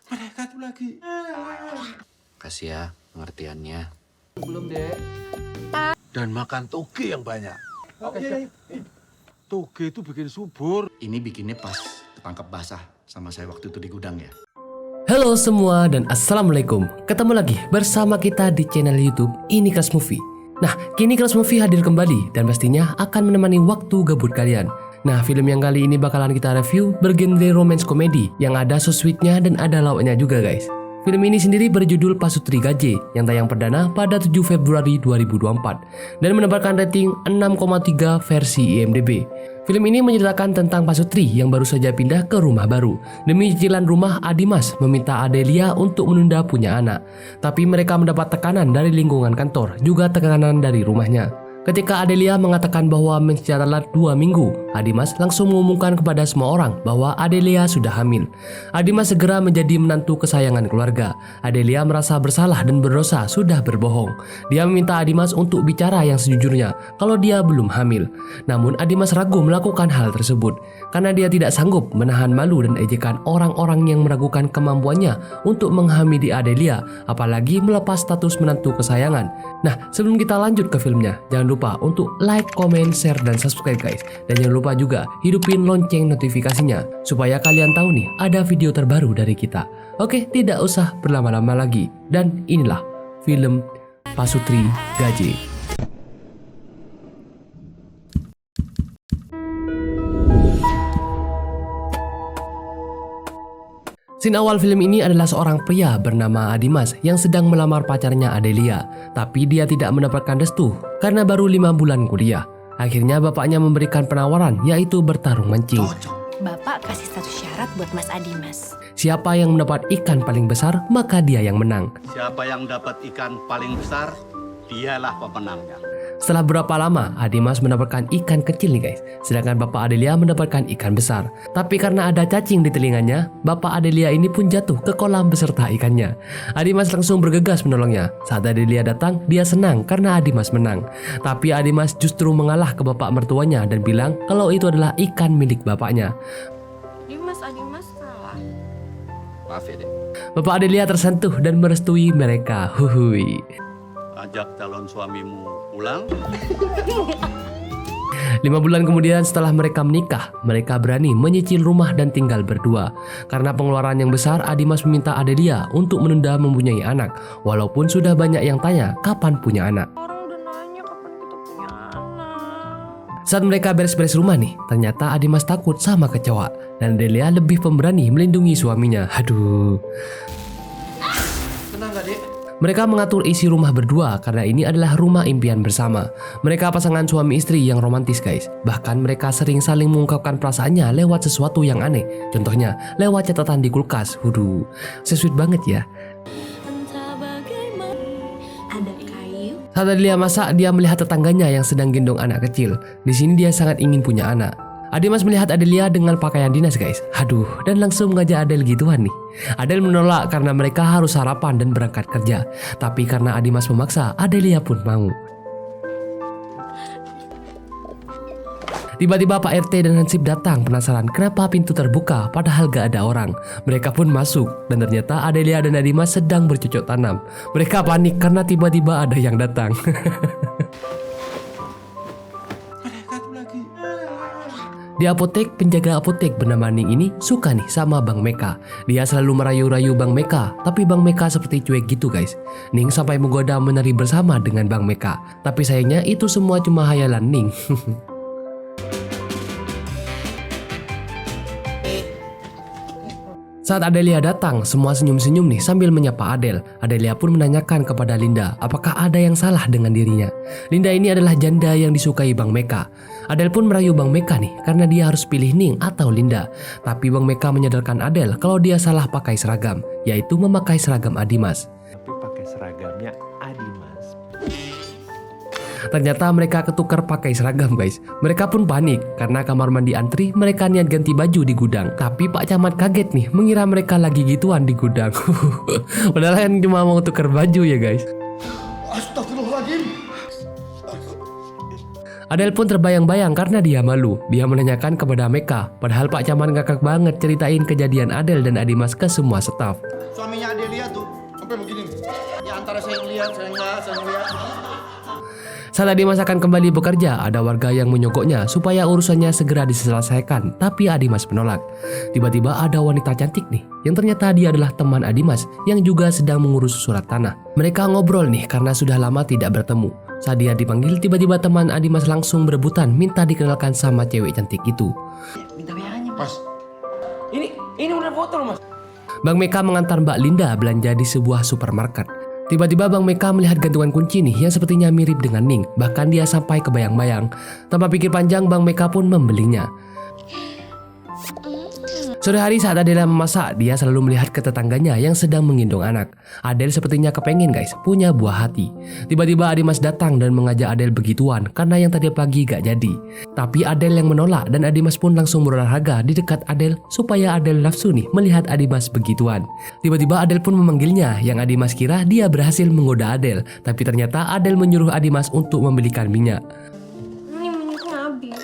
Mereka tuh lagi. Kasih ya pengertiannya. Belum deh. Dan makan toge yang banyak. Oke. Toge itu bikin subur. Ini bikinnya pas ketangkep basah sama saya waktu itu di gudang ya. Halo semua dan Assalamualaikum. Ketemu lagi bersama kita di channel YouTube Ini Kelas Movie. Nah, kini Kelas Movie hadir kembali dan pastinya akan menemani waktu gabut kalian. Nah, film yang kali ini bakalan kita review bergenre romance komedi yang ada so sweetnya dan ada lawaknya juga guys. Film ini sendiri berjudul Pasutri Gaje yang tayang perdana pada 7 Februari 2024 dan mendapatkan rating 6,3 versi IMDb. Film ini menceritakan tentang Pasutri yang baru saja pindah ke rumah baru. Demi cicilan rumah, Adimas meminta Adelia untuk menunda punya anak. Tapi mereka mendapat tekanan dari lingkungan kantor, juga tekanan dari rumahnya. Ketika Adelia mengatakan bahwa secara telat 2 minggu, Adimas langsung mengumumkan kepada semua orang bahwa Adelia sudah hamil. Adimas segera menjadi menantu kesayangan keluarga. Adelia merasa bersalah dan berdosa sudah berbohong. Dia meminta Adimas untuk bicara yang sejujurnya kalau dia belum hamil. Namun Adimas ragu melakukan hal tersebut karena dia tidak sanggup menahan malu dan ejekan orang-orang yang meragukan kemampuannya untuk menghamili Adelia, apalagi melepas status menantu kesayangan. Nah, sebelum kita lanjut ke filmnya, jangan lupa untuk like, comment, share, dan subscribe guys. Dan jangan lupa juga hidupin lonceng notifikasinya supaya kalian tahu nih ada video terbaru dari kita. Oke, tidak usah berlama-lama lagi. Dan inilah film Pasutri Gaje. Scene awal film ini adalah seorang pria bernama Adimas yang sedang melamar pacarnya Adelia. Tapi dia tidak mendapatkan restu karena baru 5 bulan kuliah. Akhirnya bapaknya memberikan penawaran yaitu bertarung mancing. Bapak kasih satu syarat buat Mas Adimas. Siapa yang mendapat ikan paling besar maka dia yang menang. Siapa yang dapat ikan paling besar, dialah pemenangnya. Setelah berapa lama, Adimas mendapatkan ikan kecil nih guys. Sedangkan bapak Adelia mendapatkan ikan besar. Tapi karena ada cacing di telinganya, bapak Adelia ini pun jatuh ke kolam beserta ikannya. Adimas langsung bergegas menolongnya. Saat Adelia datang, dia senang karena Adimas menang. Tapi Adimas justru mengalah ke bapak mertuanya dan bilang kalau itu adalah ikan milik bapaknya. Adimas salah. Maaf ya deh. Bapak Adelia tersentuh dan merestui mereka. Huhui. Ajak calon suamimu pulang. 5 bulan kemudian setelah mereka menikah, mereka berani menyicil rumah dan tinggal berdua. Karena pengeluaran yang besar, Adimas meminta Adelia untuk menunda mempunyai anak. Walaupun sudah banyak yang tanya kapan punya anak. Orang udah nanya kapan kita punya anak. Saat mereka beres-beres rumah nih, ternyata Adimas takut sama kecoa. Dan Adelia lebih pemberani melindungi suaminya. Aduh. Tenang gak, Dek? Mereka mengatur isi rumah berdua karena ini adalah rumah impian bersama. Mereka pasangan suami istri yang romantis guys. Bahkan mereka sering saling mengungkapkan perasaannya lewat sesuatu yang aneh. Contohnya lewat catatan di kulkas. Waduh, sweet banget ya. Entah bagaimana. Ada kayu. Saat Adelia masak, dia melihat tetangganya yang sedang gendong anak kecil. Di sini dia sangat ingin punya anak. Adimas melihat Adelia dengan pakaian dinas guys. Aduh, dan langsung mengajak Adel gituan nih. Adel menolak karena mereka harus sarapan dan berangkat kerja. Tapi karena Adimas memaksa, Adelia pun mau. Tiba-tiba Pak RT dan Hansip datang penasaran kenapa pintu terbuka padahal gak ada orang. Mereka pun masuk dan ternyata Adelia dan Adimas sedang bercocok tanam. Mereka panik karena tiba-tiba ada yang datang. Mereka tuh lagi. Di apotek, penjaga apotek bernama Ning ini suka nih sama Bang Meka. Dia selalu merayu-rayu Bang Meka, tapi Bang Meka seperti cuek gitu guys. Ning sampai menggoda menari bersama dengan Bang Meka. Tapi sayangnya itu semua cuma hayalan Ning. Saat Adelia datang, semua senyum-senyum nih sambil menyapa Adel. Adelia pun menanyakan kepada Linda apakah ada yang salah dengan dirinya. Linda ini adalah janda yang disukai Bang Meka. Adel pun merayu Bang Meka nih karena dia harus pilih Ning atau Linda. Tapi Bang Meka menyadarkan Adel kalau dia salah pakai seragam, yaitu memakai seragam Adimas. Tapi pakai seragamnya Adimas. Ternyata mereka ketukar pakai seragam guys. Mereka pun panik karena kamar mandi antri, mereka niat ganti baju di gudang. Tapi Pak Camat kaget nih mengira mereka lagi gituan di gudang. Padahal kan cuma mau tukar baju ya guys. Astagfirullahaladzim. Adel pun terbayang-bayang karena dia malu. Dia menanyakan kepada Meka, padahal Pak Camat ngakak banget ceritain kejadian Adel dan Adimas ke semua staf. Suaminya Adelia tuh sampai begini. Ya antara saya ngeliat, saya ngeliat. Saat Adimas akan kembali bekerja, ada warga yang menyogoknya supaya urusannya segera diselesaikan, tapi Adimas menolak. Tiba-tiba ada wanita cantik nih, yang ternyata dia adalah teman Adimas yang juga sedang mengurus surat tanah. Mereka ngobrol nih karena sudah lama tidak bertemu. Saat dia dipanggil, tiba-tiba teman Adimas langsung berebutan minta dikenalkan sama cewek cantik itu. Minta WA-nya, Mas, Ini udah foto loh, Mas. Bang Meka mengantar Mbak Linda belanja di sebuah supermarket. Tiba-tiba Bang Meka melihat gantungan kunci nih yang sepertinya mirip dengan Ning. Bahkan dia sampai kebayang-bayang. Tanpa pikir panjang, Bang Meka pun membelinya. Sore hari saat Adela memasak, dia selalu melihat ke tetangganya yang sedang menggendong anak. Adel sepertinya kepengen guys, punya buah hati. Tiba-tiba Adimas datang dan mengajak Adel begituan karena yang tadi pagi gak jadi. Tapi Adel yang menolak dan Adimas pun langsung berolahraga di dekat Adel supaya Adel nafsu nih melihat Adimas begituan. Tiba-tiba Adel pun memanggilnya, yang Adimas kira dia berhasil menggoda Adel. Tapi ternyata Adel menyuruh Adimas untuk membelikan minyak. Ini minyaknya habis.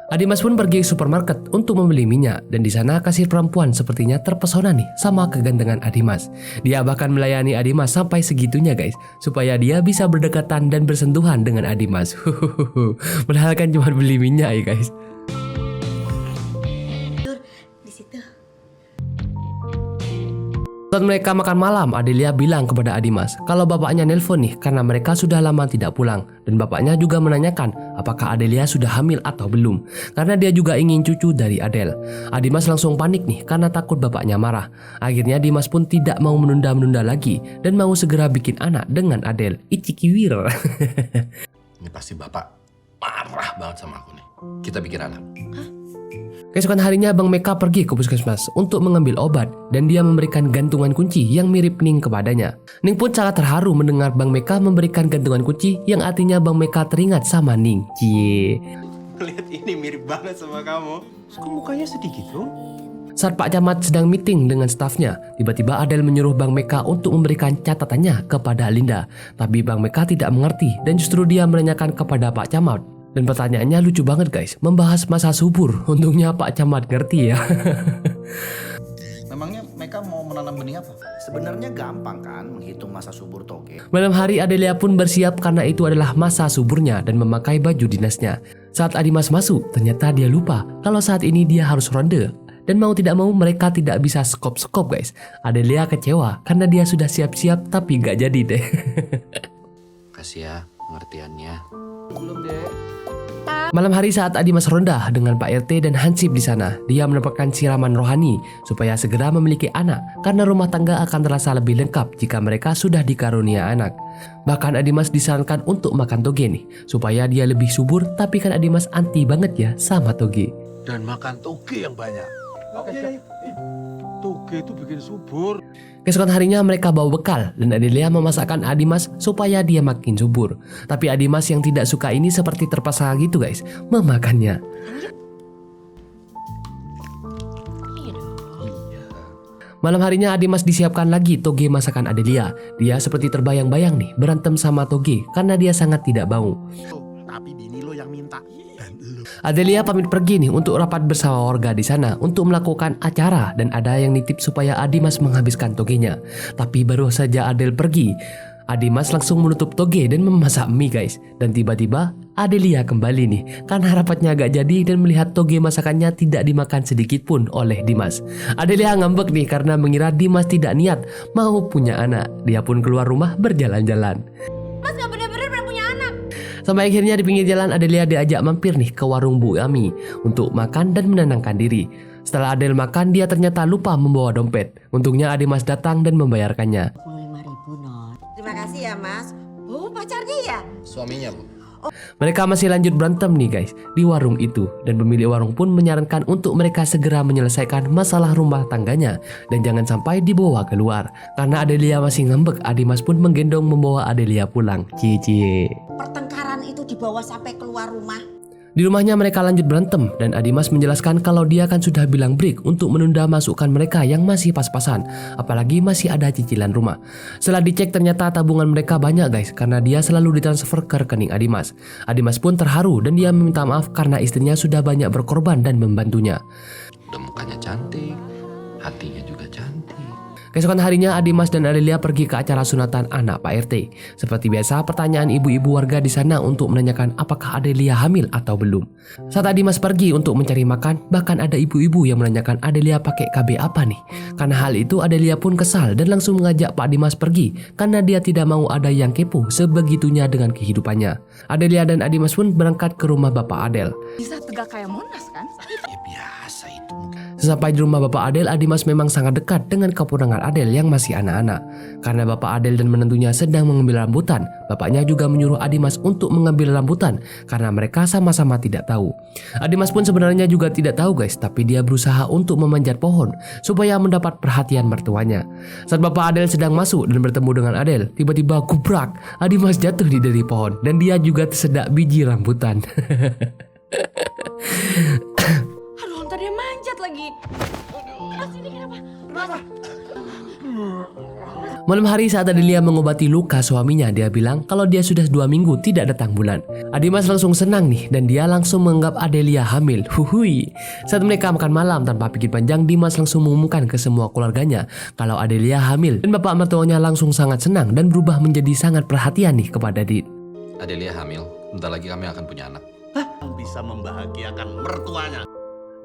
Adimas pun pergi ke supermarket untuk membeli minyak dan di sana kasir perempuan sepertinya terpesona nih sama kegantengan Adimas. Dia bahkan melayani Adimas sampai segitunya guys, supaya dia bisa berdekatan dan bersentuhan dengan Adimas. Padahal kan cuma beli minyak ya guys. Di situ. Saat mereka makan malam, Adelia bilang kepada Adimas kalau bapaknya nelpon nih karena mereka sudah lama tidak pulang. Dan bapaknya juga menanyakan apakah Adelia sudah hamil atau belum, karena dia juga ingin cucu dari Adel. Adimas langsung panik nih karena takut bapaknya marah. Akhirnya Dimas pun tidak mau menunda-menunda lagi dan mau segera bikin anak dengan Adel. Icikiwir. ini pasti bapak marah banget sama aku nih. Kita bikin anak. Keesokan harinya Bang Meka pergi ke puskesmas untuk mengambil obat dan dia memberikan gantungan kunci yang mirip Ning kepadanya. Ning pun sangat terharu mendengar Bang Meka memberikan gantungan kunci yang artinya Bang Meka teringat sama Ning. Cie. Lihat ini mirip banget sama kamu. Kok mukanya sedih gitu? Saat Pak Camat sedang meeting dengan stafnya, tiba-tiba Adel menyuruh Bang Meka untuk memberikan catatannya kepada Linda. Tapi Bang Meka tidak mengerti dan justru dia menanyakan kepada Pak Camat. Dan pertanyaannya lucu banget guys, membahas masa subur. Untungnya Pak Camat ngerti ya. Memangnya mereka mau menanam benih apa? Sebenarnya gampang kan menghitung masa subur toge. Malam hari Adelia pun bersiap karena itu adalah masa suburnya dan memakai baju dinasnya. Saat Adimas masuk, ternyata dia lupa kalau saat ini dia harus ronde. Dan mau tidak mau mereka tidak bisa skop-skop guys. Adelia kecewa karena dia sudah siap-siap tapi gak jadi deh. Kasih ya pengertiannya. Belum, Dek. Malam hari saat Adimas ronda dengan Pak RT dan Hansip di sana, dia mendapatkan siraman rohani supaya segera memiliki anak karena rumah tangga akan terasa lebih lengkap jika mereka sudah dikarunia anak. Bahkan Adimas disarankan untuk makan toge nih supaya dia lebih subur, tapi kan Adimas anti banget ya sama toge. Dan makan toge yang banyak. Oke. Toge itu bikin subur. Keesokan harinya mereka bawa bekal dan Adelia memasakkan Adimas supaya dia makin subur. Tapi Adimas yang tidak suka ini seperti terpaksa gitu guys, memakannya. Malam harinya Adimas disiapkan lagi toge masakan Adelia. Dia seperti terbayang-bayang nih berantem sama toge karena dia sangat tidak mau. Tapi bini lo yang minta. Dan lo. Adelia pamit pergi nih untuk rapat bersama warga di sana untuk melakukan acara dan ada yang nitip supaya Adimas menghabiskan togenya. Tapi baru saja Adel pergi, Adimas langsung menutup toge dan memasak mie guys. Dan tiba-tiba Adelia kembali nih karena rapatnya agak jadi dan melihat toge masakannya tidak dimakan sedikit pun oleh Dimas. Adelia ngambek nih karena mengira Dimas tidak niat mau punya anak. Dia pun keluar rumah berjalan-jalan. Mas gak bener-bener pernah punya anak. Sampai akhirnya di pinggir jalan Adelia diajak mampir nih ke warung Bu Ami untuk makan dan menenangkan diri. Setelah Adel makan, dia ternyata lupa membawa dompet. Untungnya Adimas datang dan membayarkannya. 25.000 non. Terima kasih ya mas. Oh pacarnya ya? Suaminya bu. Mereka masih lanjut berantem nih guys di warung itu. Dan pemilik warung pun menyarankan untuk mereka segera menyelesaikan masalah rumah tangganya dan jangan sampai dibawa keluar. Karena Adelia masih ngambek, Adimas pun menggendong membawa Adelia pulang. Cie. Pertengkaran itu dibawa sampai keluar rumah. Di rumahnya mereka lanjut berantem dan Adimas menjelaskan kalau dia kan sudah bilang break untuk menunda masukan mereka yang masih pas-pasan, apalagi masih ada cicilan rumah. Setelah dicek ternyata tabungan mereka banyak guys, karena dia selalu ditransfer ke rekening Adimas. Adimas pun terharu dan dia meminta maaf karena istrinya sudah banyak berkorban dan membantunya. Udah mukanya cantik, hatinya juga cantik. Keesokan harinya Adimas dan Adelia pergi ke acara sunatan anak Pak RT. Seperti biasa pertanyaan ibu-ibu warga di sana untuk menanyakan apakah Adelia hamil atau belum. Saat Adimas pergi untuk mencari makan, bahkan ada ibu-ibu yang menanyakan Adelia pakai KB apa nih. Karena hal itu Adelia pun kesal dan langsung mengajak Pak Adimas pergi karena dia tidak mau ada yang kepo sebegitunya dengan kehidupannya. Adelia dan Adimas pun berangkat ke rumah Bapak Adel. Bisa tegak kayak Monas kan? Ya biasa itu. Sesampai di rumah Bapak Adel, Adimas memang sangat dekat dengan keponakan Adel yang masih anak-anak. Karena Bapak Adel dan menantunya sedang mengambil rambutan, bapaknya juga menyuruh Adimas untuk mengambil rambutan karena mereka sama-sama tidak tahu. Adimas pun sebenarnya juga tidak tahu guys, tapi dia berusaha untuk memanjat pohon supaya mendapat perhatian mertuanya. Saat Bapak Adel sedang masuk dan bertemu dengan Adel, tiba-tiba gubrak, Adimas jatuh dari pohon dan dia juga tersedak biji rambutan. Aduh, ntar dia manjat lagi. Sini kenapa? Malam hari saat Adelia mengobati luka suaminya, dia bilang kalau dia sudah 2 minggu tidak datang bulan. Adimas langsung senang nih dan dia langsung menganggap Adelia hamil. Huhui. Saat mereka makan malam tanpa pikir panjang, Dimas langsung mengumumkan ke semua keluarganya kalau Adelia hamil dan bapak mertuanya langsung sangat senang dan berubah menjadi sangat perhatian nih kepada Dit. Adelia hamil, bentar lagi kami akan punya anak. Bisa membahagiakan mertuanya.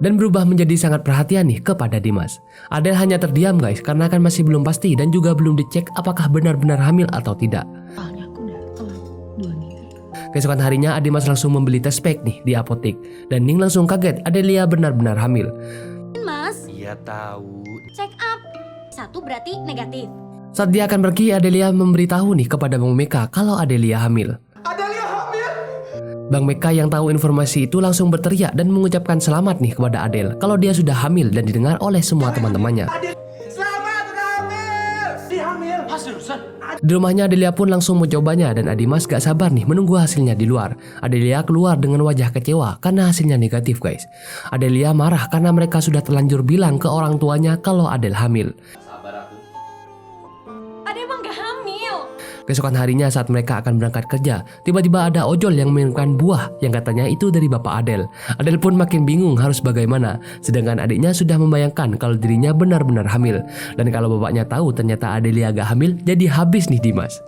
Dan berubah menjadi sangat perhatian nih kepada Dimas. Adel hanya terdiam guys karena kan masih belum pasti dan juga belum dicek apakah benar-benar hamil atau tidak. Soalnya aku udah telat 2 minggu. Keesokan harinya Adimas langsung membeli tes pack nih di apotek dan Ning langsung kaget Adelia benar-benar hamil. Mas, Iya tahu. check up. 1 berarti negatif. Saat dia akan pergi, Adelia memberitahu nih kepada Bang Meka kalau Adelia hamil. Bang Meka yang tahu informasi itu langsung berteriak dan mengucapkan selamat nih kepada Adel kalau dia sudah hamil dan didengar oleh semua teman-temannya. Di rumahnya Adelia pun langsung mencobanya dan Adimas gak sabar nih menunggu hasilnya di luar. Adelia keluar dengan wajah kecewa karena hasilnya negatif guys. Adelia marah karena mereka sudah terlanjur bilang ke orang tuanya kalau Adel hamil. Ada emang gak hamil. Keesokan harinya saat mereka akan berangkat kerja, tiba-tiba ada ojol yang mengirimkan buah yang katanya itu dari Bapak Adel. Adel pun makin bingung harus bagaimana, sedangkan adiknya sudah membayangkan kalau dirinya benar-benar hamil. Dan kalau bapaknya tahu ternyata Adelia agak hamil, jadi habis nih Dimas.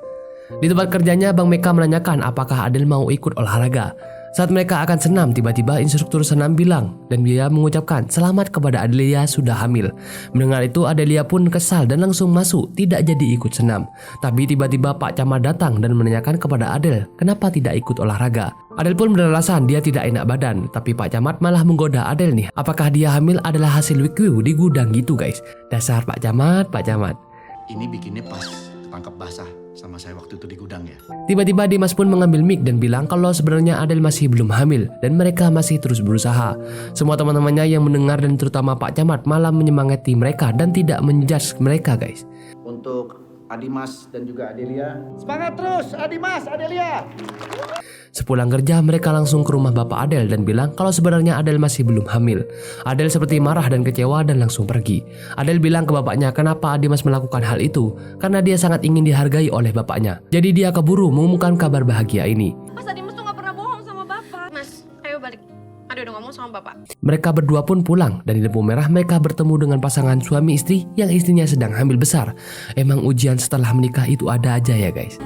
Di tempat kerjanya Bang Meka menanyakan apakah Adel mau ikut olahraga. Saat mereka akan senam, tiba-tiba instruktur senam bilang dan dia mengucapkan selamat kepada Adelia sudah hamil. Mendengar itu Adelia pun kesal dan langsung masuk tidak jadi ikut senam. Tapi tiba-tiba Pak Camat datang dan menanyakan kepada Adel kenapa tidak ikut olahraga. Adel pun beralasan dia tidak enak badan, tapi Pak Camat malah menggoda Adel nih. Apakah dia hamil adalah hasil wikiu di gudang gitu guys. Dasar Pak Camat, Pak Camat. Ini bikinnya pas ketangkap basah sama saya waktu itu di gudang ya. Tiba-tiba Dimas pun mengambil mic dan bilang kalau sebenarnya Adel masih belum hamil dan mereka masih terus berusaha. Semua teman-temannya yang mendengar dan terutama Pak Camat malah menyemangati mereka dan tidak menjudge mereka guys. Untuk Adimas dan juga Adelia, semangat terus Adimas, Adelia. Sepulang kerja mereka langsung ke rumah Bapak Adel dan bilang kalau sebenarnya Adel masih belum hamil. Adel seperti marah dan kecewa dan langsung pergi. Adel bilang ke bapaknya kenapa Dimas melakukan hal itu, karena dia sangat ingin dihargai oleh bapaknya. Jadi dia keburu mengumumkan kabar bahagia ini. Mas Adimas tuh gak pernah bohong sama bapak. Mas, ayo balik. Ada udah ngomong sama bapak. Mereka berdua pun pulang dan di lampu merah mereka bertemu dengan pasangan suami istri yang istrinya sedang hamil besar. Emang ujian setelah menikah itu ada aja ya guys.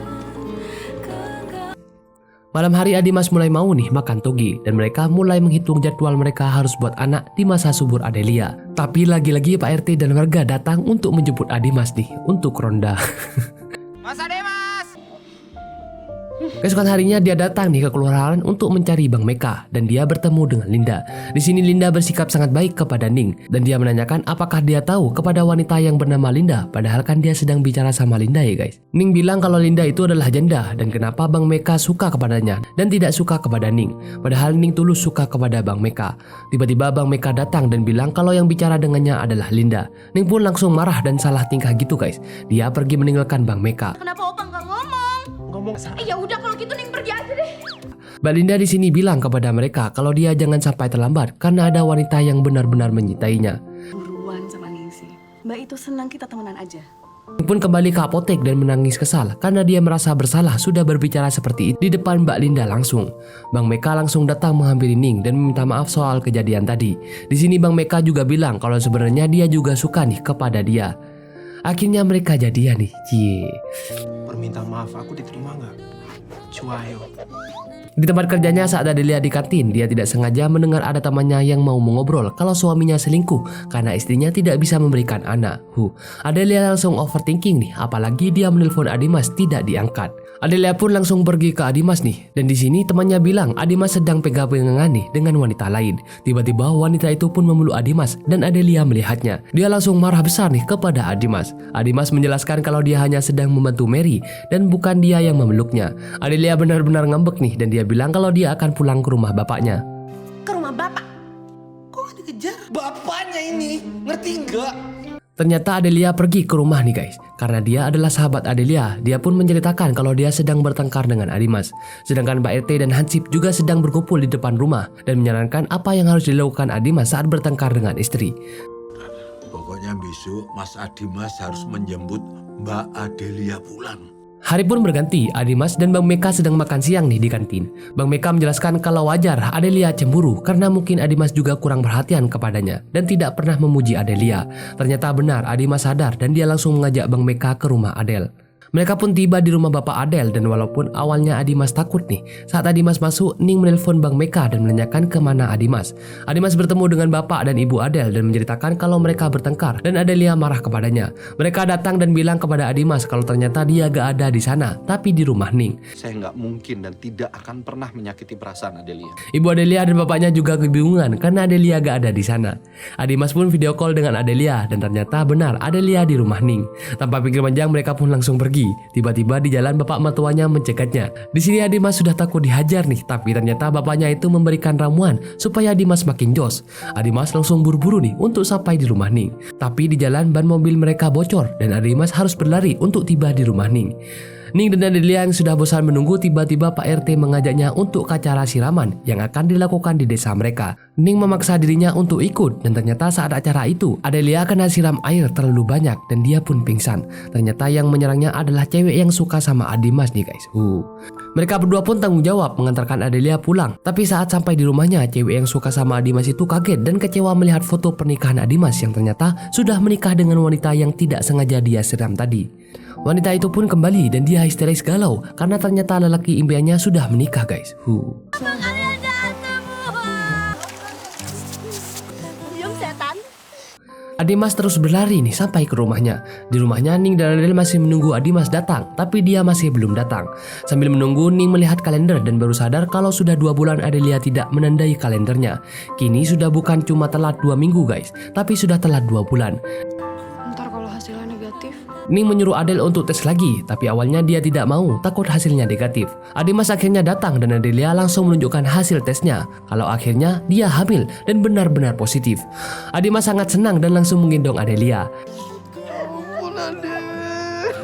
Malam hari Adimas mulai mau nih makan toge dan mereka mulai menghitung jadwal mereka harus buat anak di masa subur Adelia. Tapi lagi-lagi Pak RT dan warga datang untuk menjemput Adimas nih untuk ronda. Mas Adimas. Keesokan harinya dia datang nih ke kelurahan untuk mencari Bang Meka dan dia bertemu dengan Linda. Di sini Linda bersikap sangat baik kepada Ning dan dia menanyakan apakah dia tahu kepada wanita yang bernama Linda, padahal kan dia sedang bicara sama Linda ya guys. Ning bilang kalau Linda itu adalah janda dan kenapa Bang Meka suka kepadanya dan tidak suka kepada Ning, padahal Ning tulus suka kepada Bang Meka. Tiba-tiba Bang Meka datang dan bilang kalau yang bicara dengannya adalah Linda. Ning pun langsung marah dan salah tingkah gitu guys. Dia pergi meninggalkan Bang Meka. Kenapa Opa nggak ngomong? Ya udah kalau gitu Ning pergi aja deh. Mbak Linda di sini bilang kepada mereka kalau dia jangan sampai terlambat karena ada wanita yang benar-benar mencintainya. Buruan sama Ningsih. Mbak itu senang kita temenan aja. Pun kembali ke apotek dan menangis kesal karena dia merasa bersalah sudah berbicara seperti itu di depan Mbak Linda langsung. Bang Meka langsung datang menghampiri Ning dan meminta maaf soal kejadian tadi. Di sini Bang Meka juga bilang kalau sebenarnya dia juga suka nih kepada dia. Akhirnya mereka jadian nih. Permintaan maaf aku diterima nggak? Cuayo. Di tempat kerjanya saat Adelia di kantin, dia tidak sengaja mendengar ada temannya yang mau mengobrol kalau suaminya selingkuh karena istrinya tidak bisa memberikan anak. Adelia langsung overthinking nih, apalagi dia menelpon Adimas tidak diangkat. Adelia pun langsung pergi ke Adimas nih, dan di sini temannya bilang Adimas sedang pegang-pegangan nih dengan wanita lain. Tiba-tiba wanita itu pun memeluk Adimas dan Adelia melihatnya. Dia langsung marah besar nih kepada Adimas. Adimas menjelaskan kalau dia hanya sedang membantu Mary dan bukan dia yang memeluknya. Adelia benar-benar ngambek nih dan dia bilang kalau dia akan pulang ke rumah bapaknya. Ke rumah bapak. Kok gak dikejar? Bapaknya ini, ngerti nggak? Ternyata Adelia pergi ke rumah nih guys. Karena dia adalah sahabat Adelia, dia pun menceritakan kalau dia sedang bertengkar dengan Adimas. Sedangkan Mbak RT dan Hansip juga sedang berkumpul di depan rumah dan menyarankan apa yang harus dilakukan Adimas saat bertengkar dengan istri. Pokoknya besok Mas Adimas harus menjemput Mbak Adelia pulang. Hari pun berganti, Adimas dan Bang Meka sedang makan siang nih di kantin. Bang Meka menjelaskan kalau wajar Adelia cemburu karena mungkin Adimas juga kurang perhatian kepadanya dan tidak pernah memuji Adelia. Ternyata benar, Adimas sadar dan dia langsung mengajak Bang Meka ke rumah Adel. Mereka pun tiba di rumah Bapak Adel dan walaupun awalnya Adimas takut nih, saat Adimas masuk, Ning menelpon Bang Meka dan menanyakan kemana Adimas. Adimas bertemu dengan Bapak dan Ibu Adel dan menceritakan kalau mereka bertengkar dan Adelia marah kepadanya. Mereka datang dan bilang kepada Adimas kalau ternyata dia gak ada di sana, tapi di rumah Ning. Saya nggak mungkin dan tidak akan pernah menyakiti perasaan Adelia. Ibu Adelia dan bapaknya juga kebingungan karena Adelia gak ada di sana. Adimas pun video call dengan Adelia dan ternyata benar Adelia di rumah Ning. Tanpa pikir panjang mereka pun langsung pergi. Tiba-tiba di jalan bapak mertuanya mencegatnya. Di sini Adimas sudah takut dihajar nih, tapi ternyata bapaknya itu memberikan ramuan supaya Adimas makin jos. Adimas langsung buru-buru nih untuk sampai di rumah Ning. Tapi di jalan ban mobil mereka bocor dan Adimas harus berlari untuk tiba di rumah Ning. Ning dan Adelia yang sudah bosan menunggu tiba-tiba Pak RT mengajaknya untuk ke acara siraman yang akan dilakukan di desa mereka. Ning memaksa dirinya untuk ikut dan ternyata saat acara itu Adelia kena siram air terlalu banyak dan dia pun pingsan. Ternyata yang menyerangnya adalah cewek yang suka sama Adimas nih guys. Mereka berdua pun tanggung jawab mengantarkan Adelia pulang. Tapi saat sampai di rumahnya, cewek yang suka sama Adimas itu kaget dan kecewa melihat foto pernikahan Adimas yang ternyata sudah menikah dengan wanita yang tidak sengaja dia siram tadi. Wanita itu pun kembali dan dia histeris galau karena ternyata lelaki impiannya sudah menikah guys. Diam setan. Adimas terus berlari nih sampai ke rumahnya. Di rumahnya Ning dan Adel masih menunggu Adimas datang, tapi dia masih belum datang. Sambil menunggu, Ning melihat kalender dan baru sadar kalau sudah 2 bulan Adelia tidak menandai kalendernya. Kini sudah bukan cuma telat 2 minggu guys, tapi sudah telat 2 bulan. Ntar kalau hasilnya negatif. Ning menyuruh Adel untuk tes lagi, tapi awalnya dia tidak mau, takut hasilnya negatif. Adimas akhirnya datang dan Adelia langsung menunjukkan hasil tesnya, kalau akhirnya dia hamil dan benar-benar positif. Adimas sangat senang dan langsung menggendong Adelia.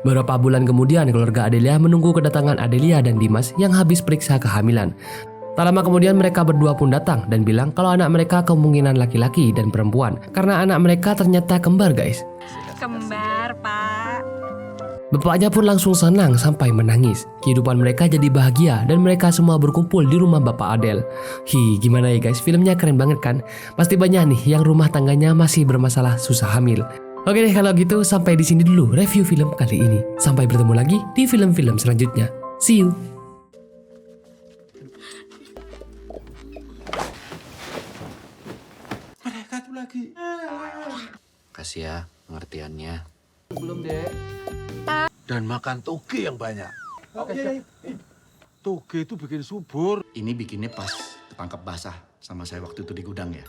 Beberapa bulan kemudian keluarga Adelia menunggu kedatangan Adelia dan Dimas yang habis periksa kehamilan. Tak lama kemudian mereka berdua pun datang dan bilang kalau anak mereka kemungkinan laki-laki dan perempuan karena anak mereka ternyata kembar guys. Kembar, Pak. Bapaknya pun langsung senang sampai menangis. Kehidupan mereka jadi bahagia dan mereka semua berkumpul di rumah Bapak Adel. Gimana ya guys, filmnya keren banget kan? Pasti banyak nih yang rumah tangganya masih bermasalah susah hamil. Oke deh kalau gitu sampai di sini dulu review film kali ini. Sampai bertemu lagi di film-film selanjutnya. See you. Mereka tuh lagi. Kasih ya pengertiannya. Dan makan toge yang banyak. Oke. Toge itu bikin subur. Ini bikinnya pas ketangkep basah sama saya waktu itu di gudang ya.